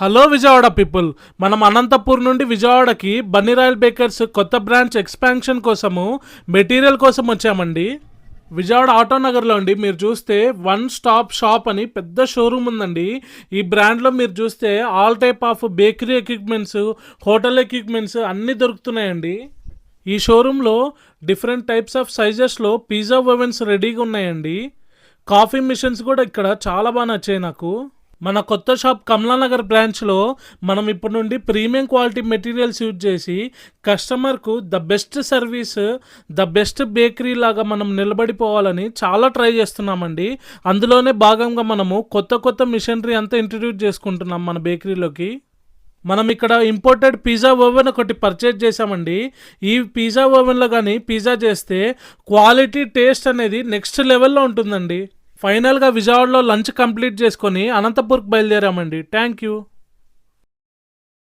Hello Vijayawada people, మనం అనంతపూర్ నుండి విజయవాడకి బన్నీ రాయల్ బేకర్స్ కొత్త బ్రాంచ్ ఎక్స్పాన్షన్ కోసము మెటీరియల్ కోసం వచ్చామండి. విజయవాడ ఆటోనగర్లో అండి. మీరు చూస్తే వన్ స్టాప్ షాప్ అని పెద్ద షోరూమ్ ఉందండి. ఈ బ్రాండ్లో మీరు చూస్తే all type of bakery equipments, hotel equipments అన్నీ దొరుకుతున్నాయండి. ఈ షోరూంలో డిఫరెంట్ టైప్స్ ఆఫ్ సైజెస్లో పిజ్జా ఓవెన్స్ రెడీగా ఉన్నాయండి. కాఫీ మిషన్స్ కూడా ఇక్కడ చాలా బాగా నచ్చాయి నాకు. మన కొత్త షాప్ కమలానగర్ బ్రాంచ్లో మనం ఇప్పటి నుండి ప్రీమియం క్వాలిటీ మెటీరియల్స్ యూజ్ చేసి కస్టమర్కు the best service, the best bakery లాగా మనం నిలబడిపోవాలని చాలా ట్రై చేస్తున్నామండి. అందులోనే భాగంగా మనము కొత్త మిషనరీ అంతా ఇంట్రడ్యూస్ చేసుకుంటున్నాం మన బేకరీలోకి. మనం ఇక్కడ ఇంపోర్టెడ్ పిజ్జా ఓవెన్ ఒకటి పర్చేజ్ చేసామండి. ఈ పిజ్జా ఓవెన్లో కానీ పిజ్జా చేస్తే క్వాలిటీ, టేస్ట్ అనేది నెక్స్ట్ లెవెల్లో ఉంటుందండి. ఫైనల్గా విజయవాడలో లంచ్ కంప్లీట్ చేసుకొని అనంతపూర్కి బయలుదేరామండి. Thank you.